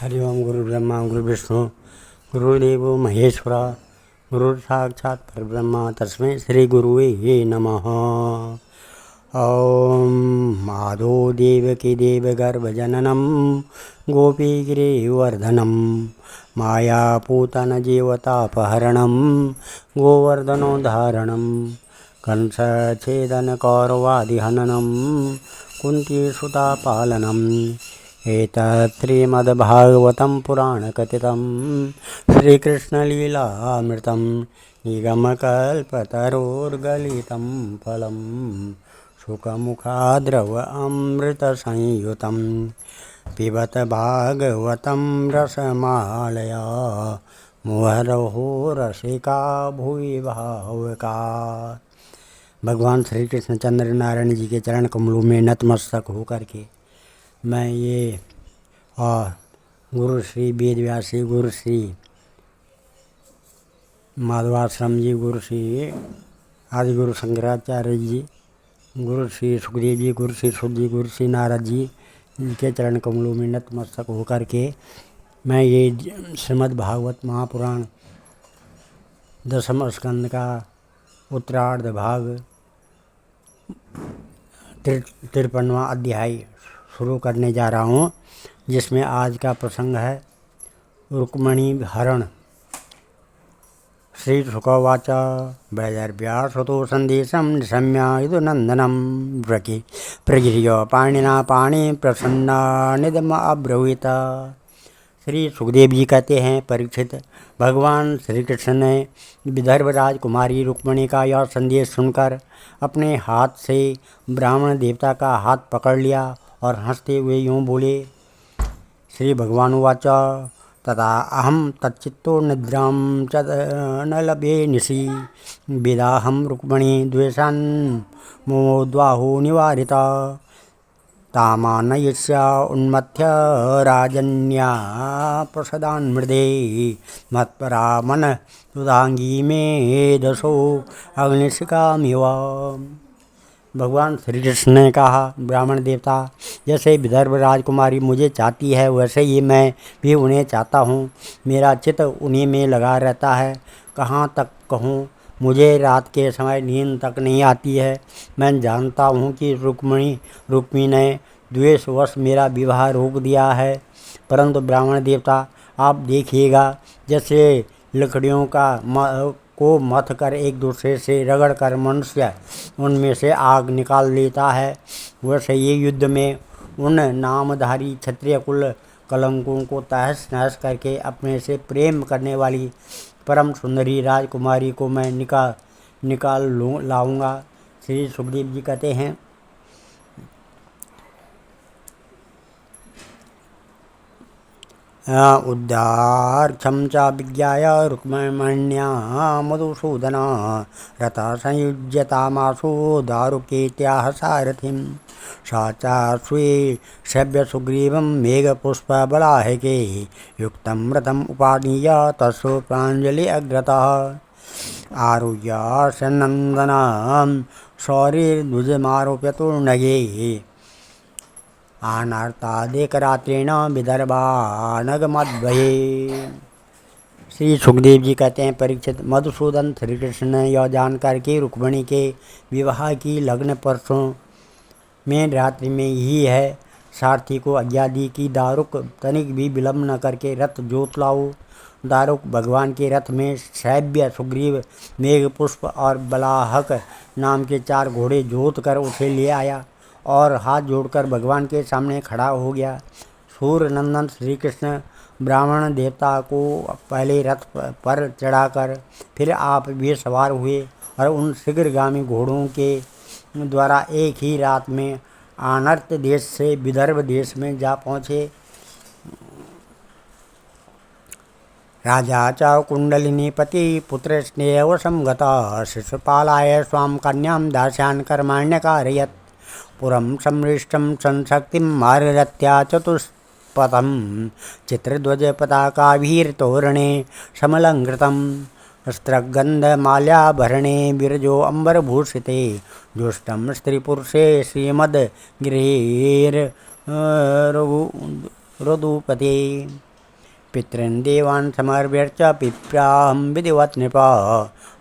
हरि ओम गुरु ब्रह्मा गुरु विष्णु गुरुदेवो महेश्वरा गुरु साक्षात् परब्रह्म तस्मै श्री गुरुवे नमः। ओम माधो देवकी देवगर्भजननं गोपीगिरिवर्धनं मायापूतन जीवतापहरणं गोवर्धनोद्धारणं कंसच्छेदन कौरवादिहननं कुन्तीसुतापालनम् एतत् श्रीमद्भागवतं पुराणकथितं श्रीकृष्णलीलामृतं निगमकल्पतरोर्गलितं फलं शुकमुखाद्रव अमृतसंयुतं पिबत भागवतं रसमालया मुहुरहो रसिका भुवि भावुका। भगवान श्री कृष्ण चंद्र नारायण जी के चरण कमलों में नतमस्तक होकर के मैं ये और गुरु श्री वेद व्यास जी, गुरु श्री माधवाश्रम जी, गुरु श्री आदि गुरु शंकराचार्य जी, गुरु श्री सुखदेव जी, गुरु श्री सुध जी, गुरु श्री नारद जी के चरण कमलों में नतमस्तक होकर के मैं ये श्रीमद् भागवत महापुराण दसम स्कंद का उत्तरार्ध भाग 53वां अध्याय शुरू करने जा रहा हूँ, जिसमें आज का प्रसंग है रुक्मणी हरण। श्री शुकवाच ब्रजर्व्यासतो संदेशं निशम्य यदुनंदनं प्रगिर्य पाणिना पाणि प्रसन्ना निदम अब्रवीत। श्री सुखदेव जी कहते हैं, परीक्षित, भगवान श्री कृष्ण ने विदर्भ राजकुमारी रुक्मणी का यह संदेश सुनकर अपने हाथ से ब्राह्मण देवता का हाथ पकड़ लिया और हंसते हुए यूँ बोले। श्री भगवान उवाच तथा अहम तच्चित्तो निद्रां च न लभे निशि वेदाहं रुक्मणी द्वेषान् मोद्वाहो निवारिता तामानयस्या उन्मथ्य राजन्या प्रसदान् मृदे मत्परा मन सुधांगी में दशो अग्निशिखामिव। भगवान श्री कृष्ण ने कहा, ब्राह्मण देवता, जैसे विदर्भ राजकुमारी मुझे चाहती है वैसे ही मैं भी उन्हें चाहता हूँ। मेरा चित्त उन्हीं में लगा रहता है। कहाँ तक कहूँ, मुझे रात के समय नींद तक नहीं आती है। मैं जानता हूँ कि रुक्मी ने द्वेषवश मेरा विवाह रोक दिया है, परंतु ब्राह्मण देवता, आप देखिएगा, जैसे लकड़ियों को मथ कर एक दूसरे से रगड़ कर मनुष्य उनमें से आग निकाल लेता है, वैसे ये युद्ध में उन नामधारी क्षत्रिय कुल कलंकों को तहस नहस करके अपने से प्रेम करने वाली परम सुंदरी राजकुमारी को मैं निकाल लाऊंगा। श्री सुखदेव जी कहते हैं, उद्धारक्षं च विज्ञाय रुक्मिण्या मधुसूदना रथा संयुज्यतामाशु दारुकेत्याह सारथिं सा च स्वे शव्यसुग्रीवं मेघपुष्पबलाहके युक्तं रथम् उपानीय तस्सु प्राञ्जलि अग्रतः आरुह्य सनन्दनं शौरिर्ध्वजमारोप्य तूर्णगे अनर्तादेकरात्रेण विदर्भानगमद्भये। श्री सुखदेव जी कहते हैं, परीक्षित, मधुसूदन श्री कृष्ण ने यह जानकर के रुक्मिणी के विवाह की लग्न परसों में रात्रि में ही है, सारथी को आज्ञा दी कि दारुक तनिक भी विलम्ब न करके रथ जोत लाओ। दारुक भगवान के रथ में शैव्य, सुग्रीव, मेघपुष्प और बलाहक नाम के 4 घोड़े जोत कर उसे ले आया और हाथ जोड़कर भगवान के सामने खड़ा हो गया। सूर्य नंदन श्री कृष्ण ब्राह्मण देवता को पहले रथ पर चढ़ाकर फिर आप भी सवार हुए और उन शीघ्रगामी घोड़ों के द्वारा एक ही रात में आनर्त देश से विदर्भ देश में जा पहुँचे। राजा च कुंडलिनी पति पुत्र स्नेहवशं गतः शिशुपालाय स्वां कन्यां दास्यान् कर्माण्यकारयत् पुरं सम्मृष्टं संशक्तिं मार्गत्या चतुष्पथं चित्रध्वज पताकाभिर्तोरणे समलङ्कृतं स्त्रगन्धमाल्याभरणे विरजो अम्बरभूषिते जुष्टं स्त्रीपुरुषे श्रीमद् गिरेर् रघुपते। पितॄन् देवान् समर्प्य पिप्राहं विधिवत् नृपा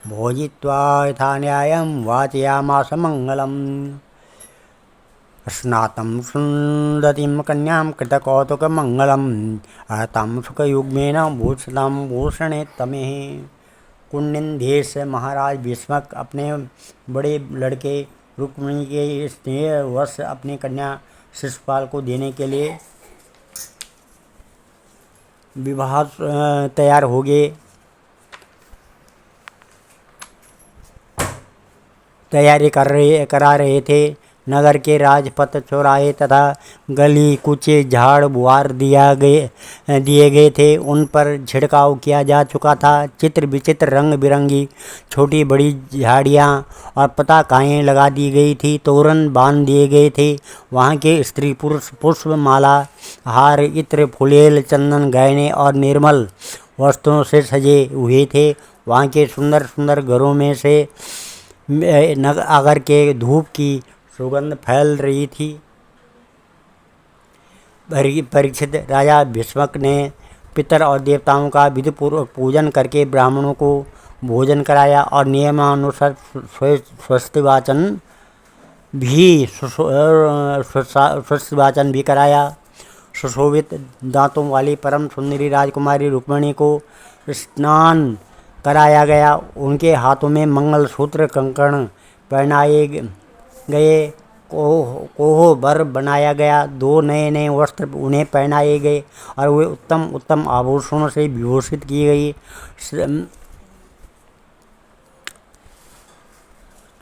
भोजित्वा यथा न्यायं वाचयामास मङ्गलम्। स्नातं सुन्दतीं कन्यां कृतकौतुकमङ्गलम् अहतां सुखयुग्मेन भूषितां भूषणे तमेः। कुंडिनदेश महाराज भीष्मक अपने बड़े लड़के रुक्मिणी के स्नेहवश अपनी कन्या शिशुपाल को देने के लिए विवाह तैयार हो गए। तैयारी करा रहे थे। नगर के राजपथ चौराहे तथा गली कूचे झाड़ बुहार दिए गए थे। उन पर छिड़काव किया जा चुका था। चित्र विचित्र रंग बिरंगी छोटी बड़ी झाड़ियाँ और पताकाएँ लगा दी गई थी। तोरण बांध दिए गए थे। वहाँ के स्त्री पुरुष पुष्प माला हार इत्र फुलेल चंदन गहने और निर्मल वस्त्रों से सजे हुए थे। वहाँ के सुंदर सुंदर घरों में से नगर के धूप की सुगंध फैल रही थी। परीक्षित राजा भीष्मक ने पितर और देवताओं का विधिपूर्वक पूजन करके ब्राह्मणों को भोजन कराया और नियमानुसार स्वस्तिवाचन भी कराया। सुशोभित दांतों वाली परम सुंदरी राजकुमारी रुक्मिणी को स्नान कराया गया। उनके हाथों में मंगलसूत्र कंकण पहनाए गए। कोहबर बनाया गया। 2 नए नए वस्त्र उन्हें पहनाए गए और वे उत्तम उत्तम आभूषणों से विभूषित की गई।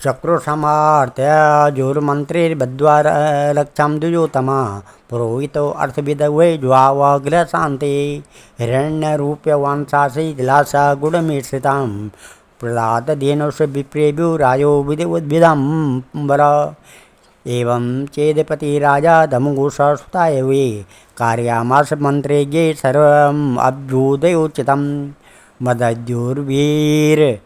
चक्रोसमार्त्य जोर्मंत्रिर्बद्ध्वा रक्षां द्विजोतमा पुरोहितो अर्थविद वै ज्वावाग्र शान्ते हिरण्यरूप्यवांसासि दिलासा गुडमिश्रितां प्रदातधेनुष विप्रेभ्यो राजो विधिवद्भिदम्बर। एवं चेदपति राजा दमघोषसुताय वे कारयामास मन्त्रेज्ञे सर्वम् अभ्युदयोचितं मदद्योर्वीर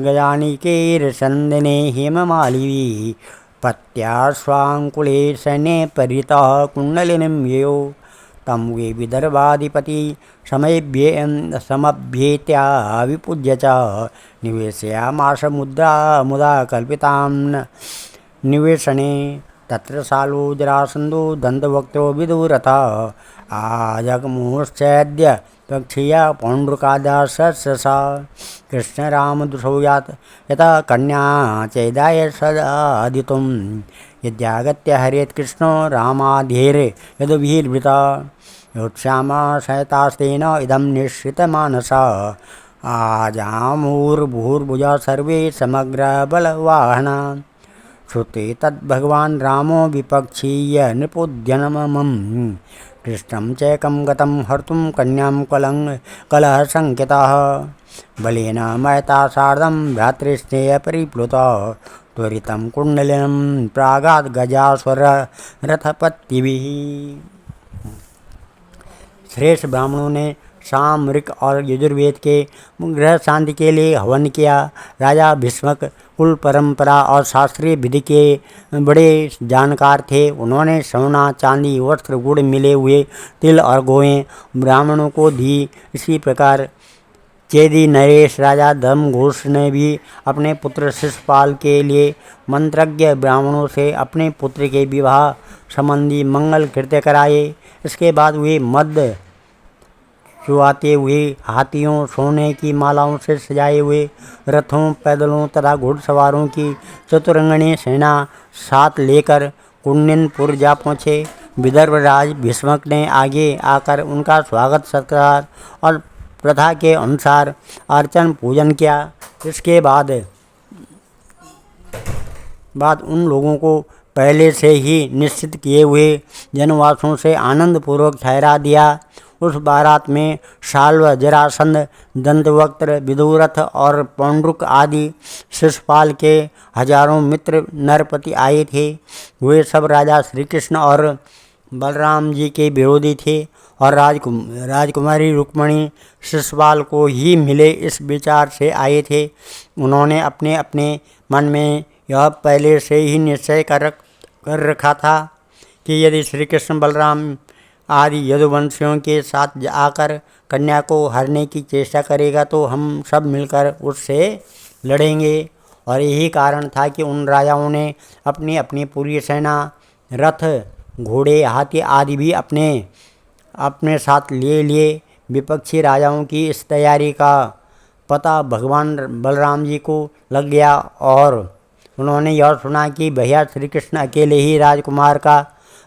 गजानिकैर्चन्दने हेममालिवी पत्या स्वाङ्कुले सैन्ये परितः कुण्डलिनीं ययो तं वे विदर्भाधिपति समभ्येत्या विपूज्य च निवेशयामास मुदा कल्पितां निवेशने। तत्र शालो जरासन्धो दन्तवक्त्रो विदुरथः आजग्मुश्चैद्य पक्षीया पौण्ड्रुकादाससा कृष्णरामदुषौ यथा कन्या चैदाय सदादितुं यद्यागत्य हरेत् कृष्णो रामाधीरे यदुभिर्वृता योत्स्यामा सहितास्तेन इदं निश्रितमानसा आजामुर्भुर्भुजा सर्वे समग्रबलवाहना श्रुते तद्भगवान् रामो विपक्षीय नृपोद्यनमं कृष्णं चैकं गतं हर्तुं कन्यां कलहसङ्केतः बलेन महता सार्धं भ्रातृस्नेहपरिप्लुतः त्वरितं कुण्डलिनं प्रागात् गजास्वररथपत्तिभिः। श्रेष्ठ ब्राह्मणों ने साम ऋक और यजुर्वेद के ग्रह शांति के लिए हवन किया। राजा भीष्मक कुल परंपरा और शास्त्रीय विधि के बड़े जानकार थे। उन्होंने सोना चांदी वस्त्र गुड़ मिले हुए तिल और गोएं ब्राह्मणों को दी। इसी प्रकार चेदी नरेश राजा धर्मघोष ने भी अपने पुत्र शिशुपाल के लिए मंत्रज्ञ ब्राह्मणों से अपने पुत्र के विवाह संबंधी मंगल कृत्य कराए। इसके बाद वे मध्य चुआते हुए हाथियों सोने की मालाओं से सजाए हुए रथों पैदलों तथा घुड़सवारों की चतुरंगणी सेना साथ लेकर कुंडिनपुर जा पहुँचे। विदर्भ राज भीष्मक ने आगे आकर उनका स्वागत सत्कार और प्रथा के अनुसार अर्चन पूजन किया। इसके बाद उन लोगों को पहले से ही निश्चित किए हुए जनवासों से आनंदपूर्वक ठहरा दिया। उस बारात में शाल्व जरासंध दंतवक्त्र विदुरथ और पौंड्रुक आदि शिशुपाल के हजारों मित्र नरपति आए थे। वे सब राजा श्री कृष्ण और बलराम जी के विरोधी थे और राजकुमारी रुक्मिणी शिशुपाल को ही मिले इस विचार से आए थे। उन्होंने अपने अपने मन में यह पहले से ही निश्चय कर रखा था कि यदि श्री कृष्ण बलराम आदि यदुवंशियों के साथ आकर कन्या को हरने की चेष्टा करेगा तो हम सब मिलकर उससे लड़ेंगे। और यही कारण था कि उन राजाओं ने अपनी अपनी पूरी सेना, रथ, घोड़े, हाथी आदि भी अपने अपने साथ ले लिए। विपक्षी राजाओं की इस तैयारी का पता भगवान बलराम जी को लग गया और उन्होंने यह सुना कि भैया श्री कृष्ण अकेले ही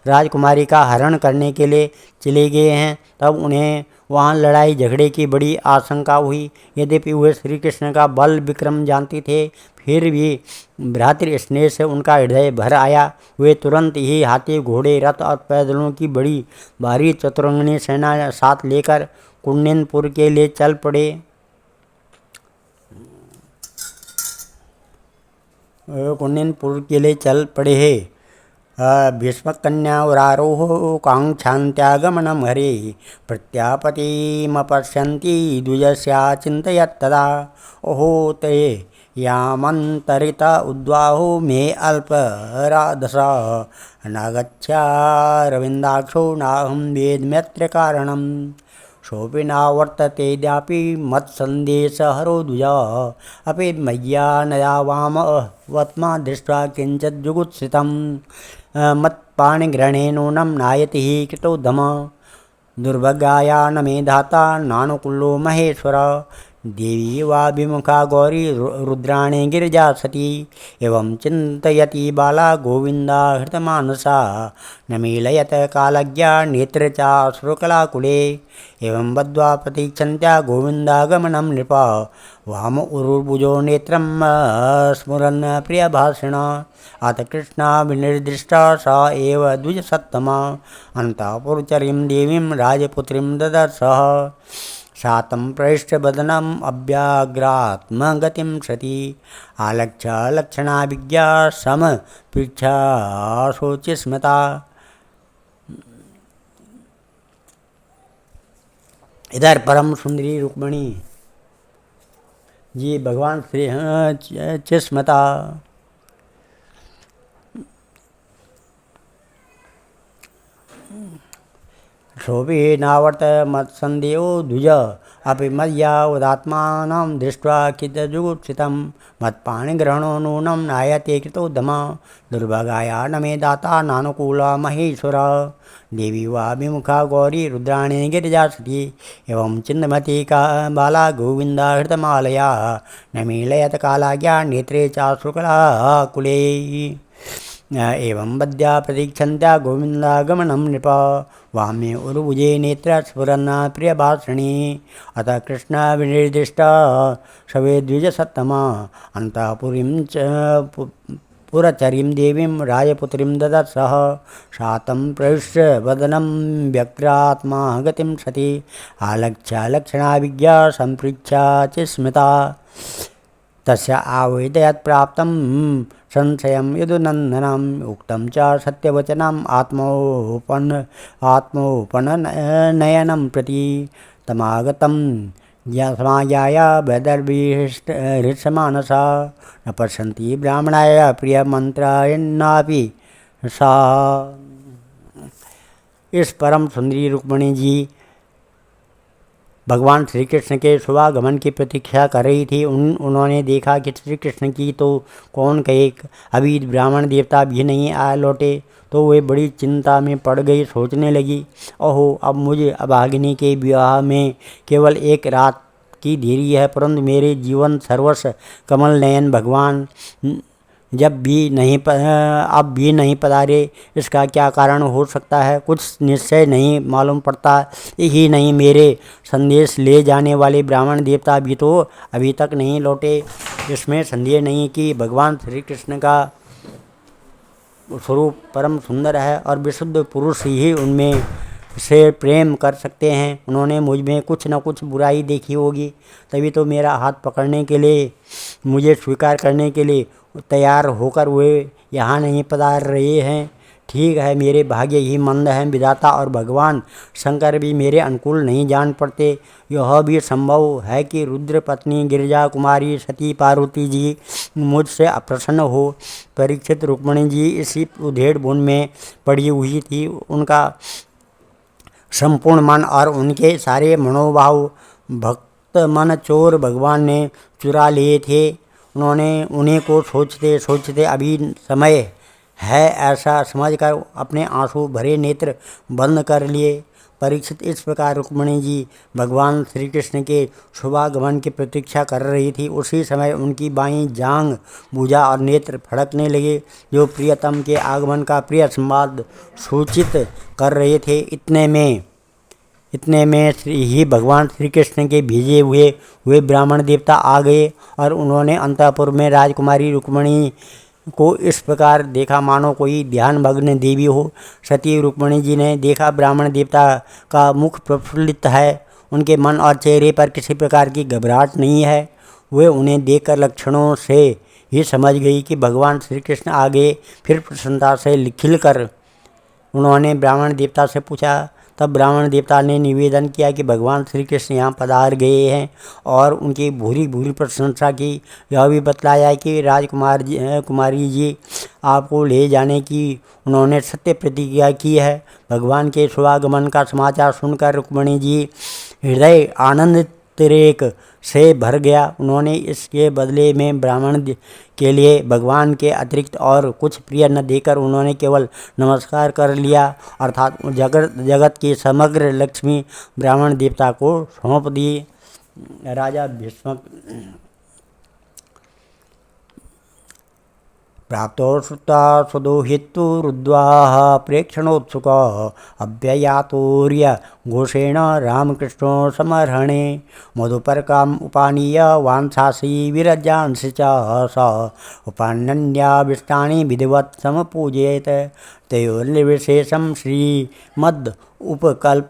राजकुमारी का हरण करने के लिए चले गए हैं। तब उन्हें वहाँ लड़ाई झगड़े की बड़ी आशंका हुई। यद्यपि वे श्री कृष्ण का बल विक्रम जानते थे, फिर भी भ्रातृ स्नेह से उनका हृदय भर आया। वे तुरंत ही हाथी, घोड़े, रथ और पैदलों की बड़ी भारी चतुरंगिनी सेना साथ लेकर कुंडनपुर के लिए चल पड़े। भीष्मकन्यावरारोह काङ्क्षान्त्यागमनं हरे प्रत्यापतिमपश्यन्ति द्विजस्या चिन्तयत्तदा। ओहो ते यामन्तरित उद्वाहो मे अल्पराधसा न गच्छारविन्दाक्षो नाहं वेद्म्यत्र कारणम्। सोऽपि नावर्ततेऽद्यापि मत्सन्देशहरो द्विजा अपि मय्या नयावामवत्मा दृष्ट्वा किञ्चित् जुगुप्सितं मत्पाणिग्रहणेनूनं नायति हि कृतोद्यम। दुर्भगाया न मे धाता नानुकूलो महेश्वर। देवी वा विमुखा गौरी रुद्राणी गिरिजा सती। एवं चिन्तयति बाला गोविन्दा हृतमानसा न मीलयत कालज्ञा नेत्र च श्रुकलाकुले। एवं बद्ध्वा प्रतीक्षन्त्या गोविन्दागमनं नृपा वाम उरुर्भुजो नेत्रं स्फुरन् प्रियभाषिण। अथ कृष्णा विनिर्दिष्टा सा एव द्विजसत्तमा अन्तःपुरचरीं देवीं राजपुत्रीं ददर्शः। सा तं प्रविष्टवदनम् अव्याघ्रात्मगतिं सती आलक्ष्य लक्षणाभिज्ञा समपृच्छाशोचिस्मिता। इधर परम सुंदरी रुक्मिणी जी भगवान श्री चिस्मता शोभे नावर्त मत्सन्देहो द्विज अपि मय्या उदात्मानं दृष्ट्वा कितजुगुप्सितं मत्पाणिग्रहणो नूनं नायते कृतोद्यम। दुर्भगाया न मे दाता नानुकूला महेश्वर। देवी वा विमुखा गौरी रुद्राणी गिरिजा सती। एवं चिन्मती का बाला गोविन्दा हृतमालया न मीलयत कालाज्ञा नेत्रे च शुक्लाकुले। एवं बद्ध्या प्रतीक्षन्त्या गोविन्दागमनं नृप वामे उर्भुजे नेत्र स्फुरन् प्रियभाषिणी। अतः कृष्ण विनिर्दिष्टा शवे द्विजसत्तमा अन्तःपुरीं च पुरचरीं देवीं राजपुत्रीं ददर्शः। सा तं प्रविश्य वदनं व्यग्रात्मा गतिं सती आलक्ष्य लक्षणाभिज्ञा सम्पृच्छा च स्मिता। तस्य आवेदयत् प्राप्तं संशयं यदुनन्दनम् उक्तं च सत्यवचनम् आत्मोपनयनं प्रति तमागतं समायाय वैदर्भीहृष्यमानसा न पश्यन्ति ब्राह्मणाय प्रियमन्त्रायणापि सा। इस परम सुंदरी रुक्मिणी जी भगवान श्री कृष्ण के शुभागमन की प्रतीक्षा कर रही थी। उन्होंने देखा कि श्री कृष्ण की तो कौन कहे, अभी ब्राह्मण देवता भी नहीं आ लौटे। तो वे बड़ी चिंता में पड़ गई। सोचने लगी, ओहो अब मुझे अभागिनी के विवाह में केवल एक रात की देरी है, परंतु मेरे जीवन सर्वस्व कमल नयन भगवान अब भी नहीं पधारे। इसका क्या कारण हो सकता है, कुछ निश्चय नहीं मालूम पड़ता। यही नहीं, मेरे संदेश ले जाने वाले ब्राह्मण देवता भी तो अभी तक नहीं लौटे। इसमें संदेह नहीं कि भगवान श्री कृष्ण का स्वरूप परम सुंदर है और विशुद्ध पुरुष ही उनमें से प्रेम कर सकते हैं। उन्होंने मुझ में कुछ न कुछ बुराई देखी होगी, तभी तो मेरा हाथ पकड़ने के लिए, मुझे स्वीकार करने के लिए तैयार होकर वे यहाँ नहीं पधार रहे हैं। ठीक है, मेरे भाग्य ही मंद हैं। विधाता और भगवान शंकर भी मेरे अनुकूल नहीं जान पड़ते। यह भी संभव है कि रुद्र पत्नी गिरिजा कुमारी सती पार्वती जी मुझसे अप्रसन्न हो। परीक्षित रुक्मिणी जी इसी उधेड़ बुन में पड़ी हुई थी। उनका संपूर्ण मन और उनके सारे मनोभाव भक्त मन चोर भगवान ने चुरा लिए थे। उन्होंने उन्हीं को सोचते सोचते अभी समय है ऐसा समझकर अपने आंसू भरे नेत्र बंद कर लिए। परीक्षित, इस प्रकार रुक्मिणी जी भगवान श्री कृष्ण के शुभागमन की प्रतीक्षा कर रही थी। उसी समय उनकी बाईं जांघ, भुजा और नेत्र फड़कने लगे, जो प्रियतम के आगमन का प्रिय संवाद सूचित कर रहे थे। इतने में ही भगवान श्री कृष्ण के भेजे हुए ब्राह्मण देवता आ गए और उन्होंने अंतःपुर में राजकुमारी रुक्मिणी को इस प्रकार देखा मानो कोई ध्यानमग्न देवी हो। सती रुक्मिणी जी ने देखा ब्राह्मण देवता का मुख प्रफुल्लित है, उनके मन और चेहरे पर किसी प्रकार की घबराहट नहीं है। वे उन्हें देखकर लक्षणों से ही समझ गई कि भगवान श्री कृष्ण आ गए। फिर प्रसन्नता से खिलकर उन्होंने ब्राह्मण देवता से पूछा। तब ब्राह्मण देवता ने निवेदन किया कि भगवान श्री कृष्ण यहाँ पधार गए हैं और उनकी भूरी भूरी प्रशंसा की। यह भी बतलाया कि कुमारी जी आपको ले जाने की उन्होंने सत्य प्रतिज्ञा की है। भगवान के शुभागमन का समाचार सुनकर रुक्मिणी जी हृदय आनंद तिरेक से भर गया। उन्होंने इसके बदले में ब्राह्मण के लिए भगवान के अतिरिक्त और कुछ प्रिय न देकर उन्होंने केवल नमस्कार कर लिया, अर्थात जगत की समग्र लक्ष्मी ब्राह्मण देवता को सौंप दी। राजा भीष्मक प्राप्तो श्रुता सुदोहितु रुद्वाः प्रेक्षणोत्सुक अव्ययातोर्य घोषेण रामकृष्णो समर्हणे मधुपर्काम् उपानीय वांसासी विरजांसि च स उपान्याविष्टानि विधिवत् समपूजयेत् तयोर्निर्विशेषं श्रीमद् उपकल्प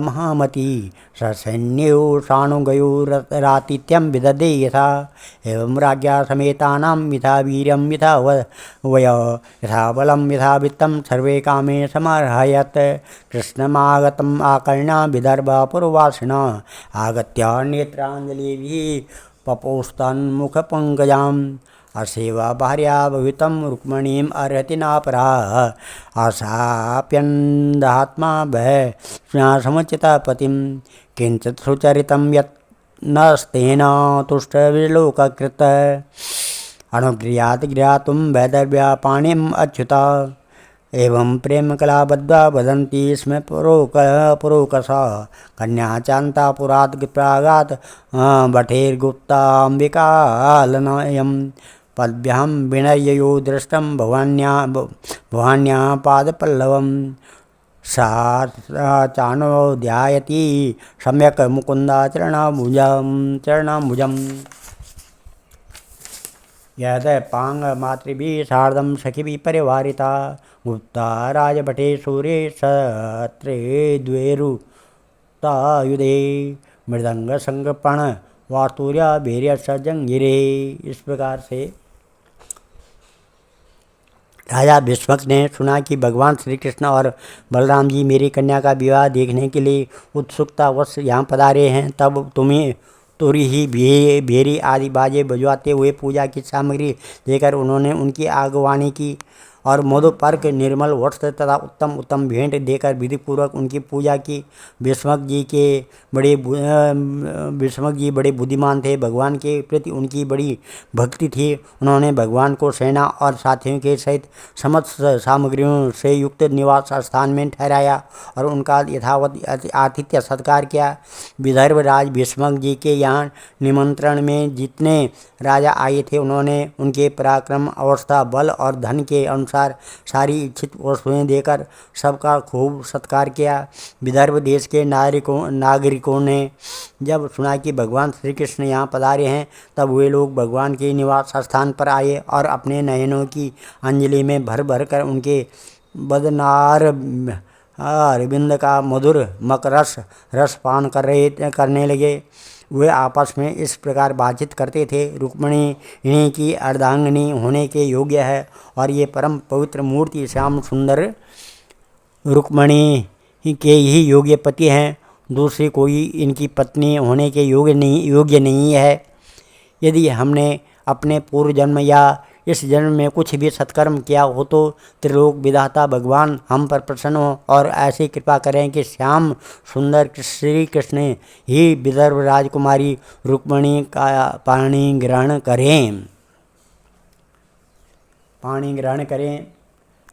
महामती ससैन्यो सानुगयोरातिथ्यं विदधे यथा एवं राज्ञा समेतानां यथा वीर्यं यथा वय यथा बलं यथा वित्तं सर्वे कामे समर्हयत्। कृष्णमागतम् आकर्ण्य विदर्भपुरवासिनः आगत्य नेत्राञ्जलिभिः पपोस्तन्मुखपङ्कजाम् असेवा भार्या भवितं रुक्मिणीम् अर्हति नापराः आशाप्यन्दात्मा भयसमुचिता पतिं किञ्चित् सुचरितं यत् नस्तेन तुष्टविलोककृत अनुगृह्यात् गृहातुं वैदर्भ्यपाणिम् अच्युता एवं प्रेम कला बद्धा वदन्ति स्म पुरोकसा कन्या चान्तापुरात् प्रागात् भटेर्गुप्ताम्बिकालनयम् पद्भ्यां विनययो दृष्टं भवान्या पादपल्लवम् सा चानो ध्यायति सम्यक् मुकुन्दा चरणाम्बुजम् यद पांगमातृभिः सार्धं सखिभिः परिवारिता गुप्ता राजभटे सूर्ये सत्रे द्वेरुतायुधे मृदंग संगपण वास्तुर्या भैर्य सजंगिरे। इस प्रकार से राजा भीष्मक ने सुना कि भगवान श्री कृष्ण और बलराम जी मेरी कन्या का विवाह देखने के लिए उत्सुकतावश यहाँ पधारे हैं। तब तुम्हें तुरी ही भेरी आदि बाजे बजवाते हुए पूजा की सामग्री लेकर उन्होंने उनकी आगवानी की और मधुपर्क निर्मल वस्त्र तथा उत्तम भेंट देकर विधिपूर्वक उनकी पूजा की। भीष्मक जी बड़े बुद्धिमान थे। भगवान के प्रति उनकी बड़ी भक्ति थी। उन्होंने भगवान को सेना और साथियों के सहित समस्त सामग्रियों से युक्त निवास स्थान में ठहराया और उनका यथावत आतिथ्य सत्कार किया। विदर्भ राज भीष्मक जी के यहाँ निमंत्रण में जितने राजा आए थे उन्होंने उनके पराक्रम, अवस्था, बल और धन के अनुसार सारी इच्छित वस्तुएं देकर सबका खूब सत्कार किया। विदर्भ देश के नागरिकों ने जब सुना कि भगवान श्री कृष्ण यहाँ पधारे हैं तब वे लोग भगवान के निवास स्थान पर आए और अपने नयनों की अंजलि में भर भर कर उनके बदनार अरविंद का मधुर रस पान करने लगे। वे आपस में इस प्रकार बातचीत करते थे, रुक्मिणी इन्हीं की अर्धांगिनी होने के योग्य है और ये परम पवित्र मूर्ति श्याम सुंदर रुक्मिणी के ही योग्य पति हैं। दूसरी कोई इनकी पत्नी होने के योग्य नहीं है। यदि हमने अपने पूर्व जन्म या इस जन्म में कुछ भी सत्कर्म किया हो तो त्रिलोक विधाता भगवान हम पर प्रसन्न हो और ऐसी कृपा करें कि श्याम सुंदर श्री कृष्ण ही विदर्भ राजकुमारी रुक्मिणी का पाणी ग्रहण करें।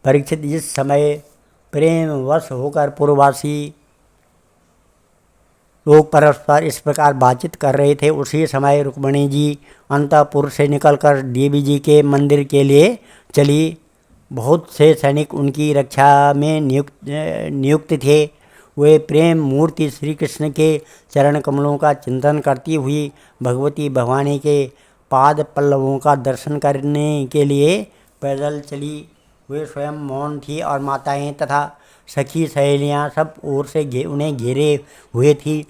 परीक्षित जिस समय प्रेम वश होकर पूर्ववासी लोग परस्पर इस प्रकार बातचीत कर रहे थे, उसी समय रुक्मिणी जी अंतःपुर से निकलकर देवी जी के मंदिर के लिए चली। बहुत से सैनिक उनकी रक्षा में नियुक्त थे। वे प्रेम मूर्ति श्री कृष्ण के चरण कमलों का चिंतन करती हुई भगवती भवानी के पाद पल्लवों का दर्शन करने के लिए पैदल चली। वे स्वयं मौन थी और माताएं तथा सखी सहेलियां सब ओर से उन्हें घेरे हुए थी।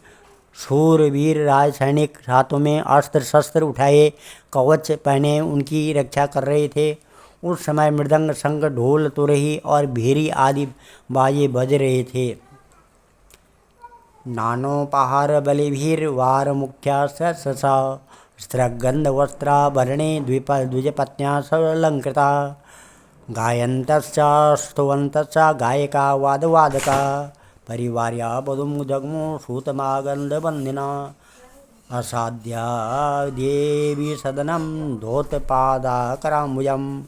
शूरवीर राज सैनिक हाथों में अस्त्र शस्त्र उठाए कवच पहने उनकी रक्षा कर रहे थे। उस समय मृदंग शंख ढोल तुरही और भेरी आदि बाजे बज रहे थे। नानोपहार बलिभीर वार मुख्या ससा स्त्रगंध वस्त्राभरणे द्विजपत्न्या सलंकृता गायन्तश्च स्तुवन्तश्च गायका वादवादका परिवार्या पदुं जग्मु सूतमागन्धवन्दिना असाध्या देवी सदनं धोतपादाकराम्बुजम्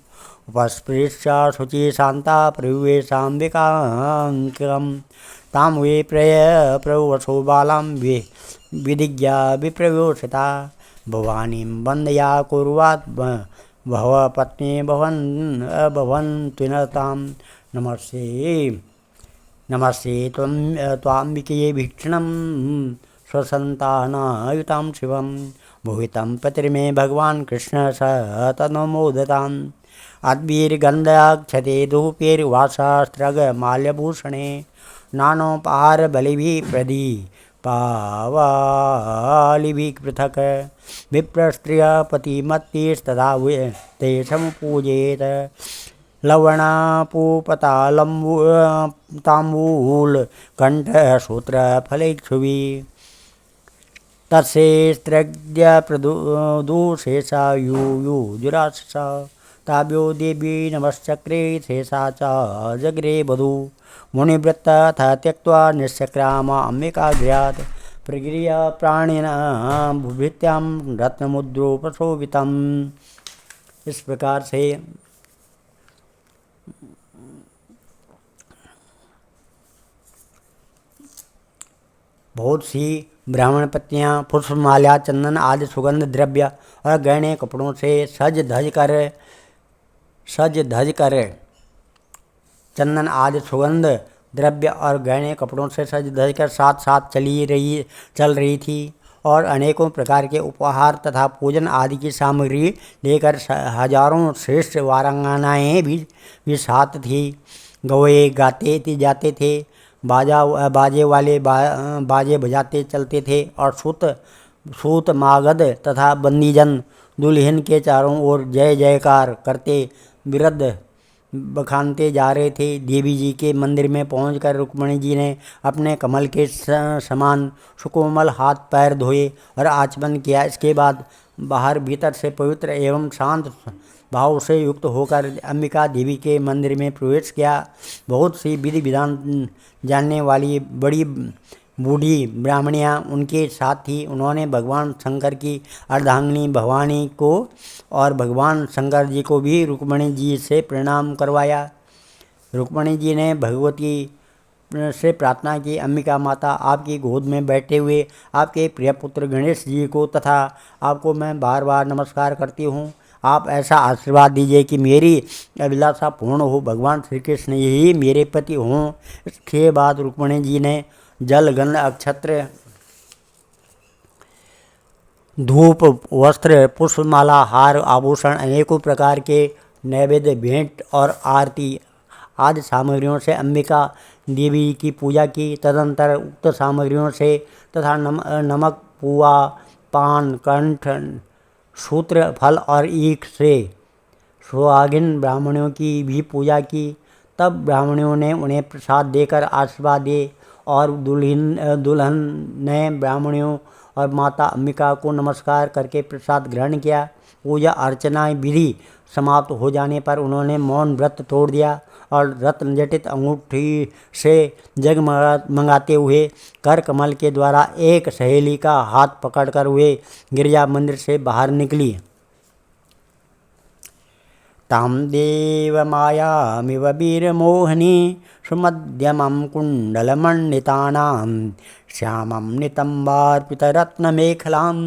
उपस्पृश्य शुचि शान्ता प्रविवेशाम्बिकाङ्कं तां वे प्रवसो बालां विधिज्ञा विप्रयोषिता भवानीं वन्दया कुर्वात् भवपत्नी भवन्त्विनतां नमस्ते त्वाम्बिके भीक्षणं स्वसन्तानायुतां शिवं भुवितं पतिर्मे भगवान् कृष्ण स तन्मोदताम् अद्भिर्गन्धाक्षते धूपैर्वासास्त्रगमाल्यभूषणे नानोपहारबलिभिः प्रदीपावालिभिः पृथक् विप्रस्त्रियपतिमत्तिस्तदा ते समुपूजयेत् लवणापूपताम्बूलकण्ठसूत्रफलैक्षुभिः तत्सेस्त्रज्ञप्रदूषेषायुजुराशा ताभ्यो देवी नमश्चक्रे शेषा च जग्रे वधू मुनिव्रतः त्यक्त्वा निश्चक्राम अम्बिकागृहात् प्रगृह्य प्राणिनां भूभृत्यां रत्नमुद्रोपशोभितम्। इस प्रकार से बहुत सी ब्राह्मण पत्नियां पुष्पमाल्या चंदन आदि सुगंध द्रव्य और गहने कपड़ों से सज धज कर चंदन आदि सुगंध द्रव्य और गहने कपड़ों से सज धज कर साथ साथ चल रही थी और अनेकों प्रकार के उपहार तथा पूजन आदि की सामग्री लेकर हजारों श्रेष्ठ वारंगनाएँ भी साथ थी। गौए गाते जाते थे, बाजे वाले बाजे बजाते चलते थे और सूत मागध तथा बंदीजन दुल्हन के चारों ओर जय जयकार करते विरध बखानते जा रहे थे। देवी जी के मंदिर में पहुंचकर रुक्मिणी जी ने अपने कमल के समान सुकोमल हाथ पैर धोए और आचमन किया। इसके बाद बाहर भीतर से पवित्र एवं शांत भाव से युक्त होकर अंबिका देवी के मंदिर में प्रवेश किया। बहुत सी विधि विधान जानने वाली बड़ी बूढ़ी ब्राह्मणियाँ उनके साथ थी। उन्होंने भगवान शंकर की अर्धांगिनी भवानी को और भगवान शंकर जी को भी रुक्मिणी जी से प्रणाम करवाया। रुक्मिणी जी ने भगवती से प्रार्थना की, अंबिका माता, आपकी गोद में बैठे हुए आपके प्रिय पुत्र गणेश जी को तथा आपको मैं बार बार नमस्कार करती हूँ। आप ऐसा आशीर्वाद दीजिए कि मेरी अभिलाषा पूर्ण हो, भगवान श्री कृष्ण यही मेरे पति हों। इसके बाद रुक्मिणी जी ने जल गंध अक्षत्र धूप वस्त्र पुष्पमाला हार आभूषण अनेकों प्रकार के नैवेद्य भेंट और आरती आदि सामग्रियों से अंबिका देवी की पूजा की। तदंतर उक्त सामग्रियों से तथा नमक पुआ पान कंठ सूत्र फल और ईख से सुहागिन ब्राह्मणों की भी पूजा की। तब ब्राह्मणों ने उन्हें प्रसाद देकर आशीर्वाद दिए और दुल्हन ने ब्राह्मणों और माता अंबिका को नमस्कार करके प्रसाद ग्रहण किया। पूजा अर्चना विधि समाप्त हो जाने पर उन्होंने मौन व्रत तोड़ दिया और रत्न जटित अंगूठी से जगमगाते हुए कर कमल के द्वारा एक सहेली का हाथ पकड़कर वे गिरजा मंदिर से बाहर निकली। ताम देव मायामिव वीरमोहनी सुमध्यमं कुण्डलमण्डितानां श्यामं नितम्बार्पितरत्नमेखलां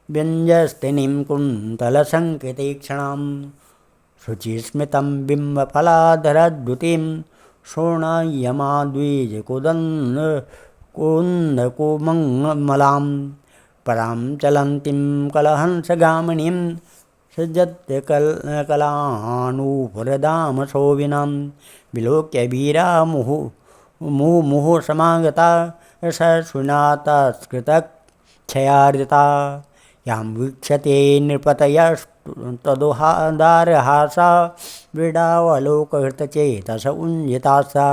व्यञ्जस्तिनीं कुन्तलसङ्केतीक्षणां शुचिस्मितं बिम्बफलाधरद्युतिं शोणायमाद्विजकुन्दकुमलां परां चलन्तीं कलहंसगामिनीं सज्जत्यकलानूपुरदामशोभिनां विलोक्य वीरा मुहुः समागता सशुनातस्कृतक्षयार्जिता यां वीक्षते नृपतयस्तदोहादारहासा व्रीडावलोकहृतचेतस उञ्जिता सा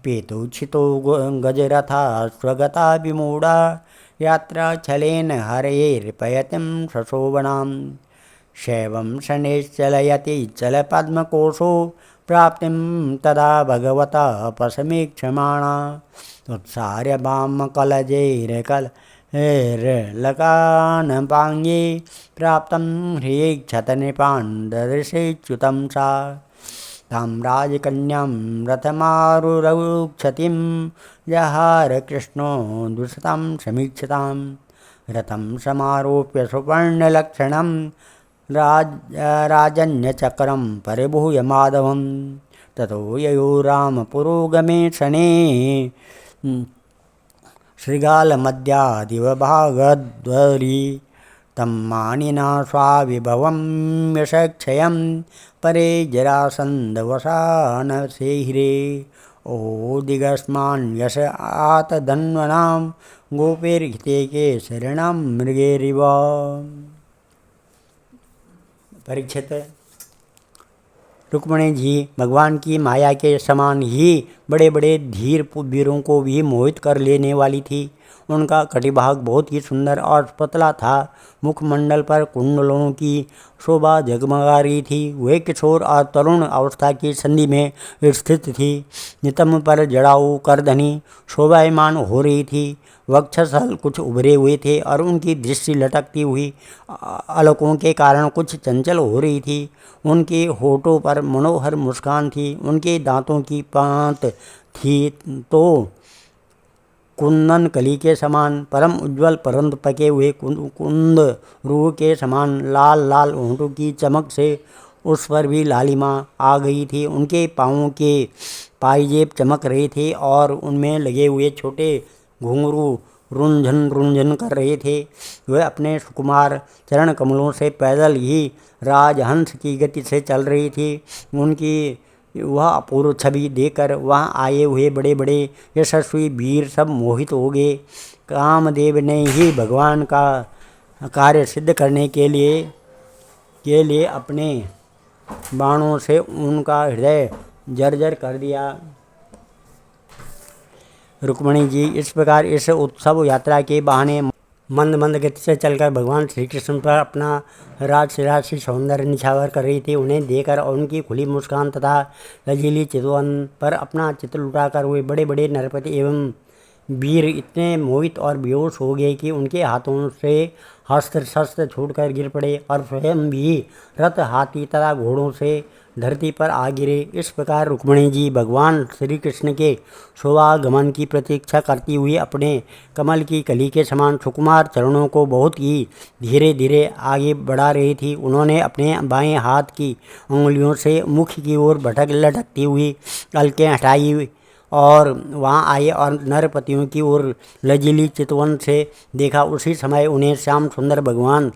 पीतोच्छितो गजरथा स्वगता विमूढा यात्राच्छलेन हरेर्पयतिं सशोभनां शैवं शनैश्चलयति चलपद्मकोशो प्राप्तिं तदा भगवता पसमीक्षमाणा उत्सार्य वामकलजैर्लकानपाङ्गे प्राप्तं ह्रीक्षतनृपाण्डदृशेच्युतं सा तां राजकन्यां रथमारुरक्षतिं जहार कृष्णो दुषतां समीक्षतां रथं समारोप्य सुवर्णलक्षणं राजन्यचक्रं परिभूय माधवं ततो ययो रामपुरोगमे शने श्रीगालमद्यादिवभागध्वरी तं मानिना स्वाविभवं यशक्षयं परे जरासन्धवसानसेहिरे ओदिगस्मान् यश आतधन्वनां गोपैर्हिते केसरिणां मृगैरिव। परीक्षित, रुक्मिणी जी भगवान की माया के समान ही बड़े बड़े धीर वीरों को भी मोहित कर लेने वाली थी। उनका कटिभाग बहुत ही सुंदर और पतला था। मुखमंडल पर कुंडलों की शोभा जगमगा रही थी। वे किशोर और तरुण अवस्था की संधि में स्थित थी। नितंब पर जड़ाऊ करधनी शोभायमान हो रही थी। वक्षस्थल कुछ उभरे हुए थे और उनकी दृष्टि लटकती हुई अलकों के कारण कुछ चंचल हो रही थी। उनके होठों पर मनोहर मुस्कान थी। उनके दांतों की पांत थी तो कुंदन कली के समान परम उज्ज्वल, परंतु पके हुए कुंद रूह के समान लाल लाल होंठों की चमक से उस पर भी लालिमा आ गई थी। उनके पाँवों के पायजेब चमक रहे थे और उनमें लगे हुए छोटे घुंघरू रुंझन रुंझन कर रहे थे। वे अपने सुकुमार चरण कमलों से पैदल ही राजहंस की गति से चल रही थी। उनकी वह अपूर्व छवि देखकर वहाँ आए हुए बड़े बड़े यशस्वी वीर सब मोहित हो गए। कामदेव ने ही भगवान का कार्य सिद्ध करने के लिए अपने बाणों से उनका हृदय जर्जर कर दिया। रुक्मिणी जी इस प्रकार इस उत्सव यात्रा के बहाने मंद मंद गति से चलकर भगवान श्री कृष्ण पर अपना राजसी सौंदर्य निछावर कर रही थी। उन्हें देखकर और उनकी खुली मुस्कान तथा लजीली चितवन पर अपना चित्र लुटाकर हुए बड़े बड़े नरपति एवं वीर इतने मोहित और बेहोश हो गए कि उनके हाथों से अस्त्र शस्त्र छूटकर गिर पड़े और स्वयं भी रथ, हाथी तथा घोड़ों से धरती पर आ गिरे। इस प्रकार रुक्मिणी जी भगवान श्री कृष्ण के शोभागमन की प्रतीक्षा करती हुई अपने कमल की कली के समान सुकुमार चरणों को बहुत ही धीरे धीरे आगे बढ़ा रही थी। उन्होंने अपने बाएं हाथ की उंगलियों से मुख की ओर लटकती हुई अलकें हटाई और वहाँ आए और नरपतियों की ओर लजीली चितवन से देखा। उसी समय उन्हें श्याम सुंदर भगवान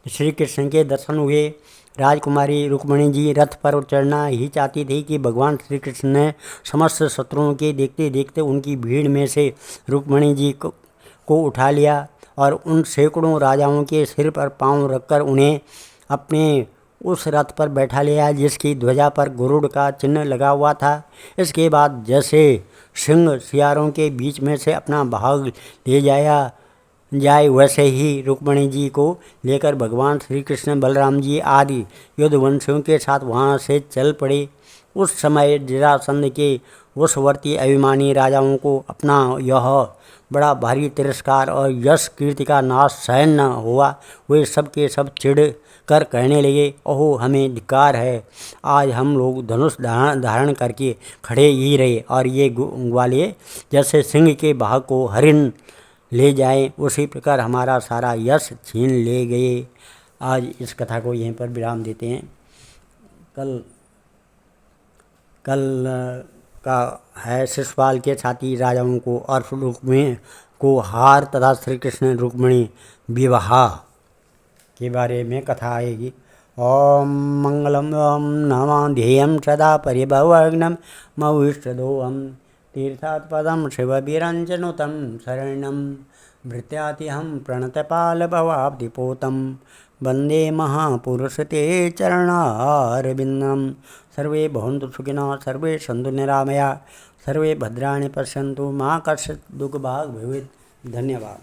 श्री कृष्ण के दर्शन हुए। राजकुमारी रुक्मिणी जी रथ पर चढ़ना ही चाहती थी कि भगवान श्री कृष्ण ने समस्त शत्रुओं के देखते देखते उनकी भीड़ में से रुक्मिणी जी को उठा लिया और उन सैकड़ों राजाओं के सिर पर पांव रखकर उन्हें अपने उस रथ पर बैठा लिया जिसकी ध्वजा पर गरुड़ का चिन्ह लगा हुआ था। इसके बाद जैसे सिंह सियारों के बीच में से अपना भाग ले जाया जाए, वैसे ही रुक्मिणी जी को लेकर भगवान श्री कृष्ण, बलराम जी आदि युद्धवंशियों के साथ वहाँ से चल पड़े। उस समय जरासंध के वशवर्ती अभिमानी राजाओं को अपना यह बड़ा भारी तिरस्कार और यश कीर्ति का नाश सहन न हुआ। वे सब के सब चिढ़ कर कहने लगे, ओहो हमें धिक्कार है, आज हम लोग धनुष धारण करके खड़े ही रहे और ये ग्वाले जैसे सिंह के भाग को हरिण ले जाएं, उसी प्रकार हमारा सारा यश छीन ले गए। आज इस कथा को यहीं पर विराम देते हैं। कल का है शिशुपाल के साथी राजाओं को और रुक्मिणी को हार तथा श्री कृष्ण रुक्मिणी विवाह के बारे में कथा आएगी। ओम मंगलम ओम नमः ध्येयं सदा परिभवग्नं मविष्टदोहं तीर्थात्पदं शिवभिरञ्जनुतं शरणं भृत्यातिहं प्रणतपालभवाब्धिपोतं वन्दे महापुरुषते चरणारविन्दं। सर्वे भवन्तु सुखिनः, सर्वे सन्तु निरामया, सर्वे भद्राणि पश्यन्तु मा कश्चित् दुःखभाग् भवेत्। धन्यवाद।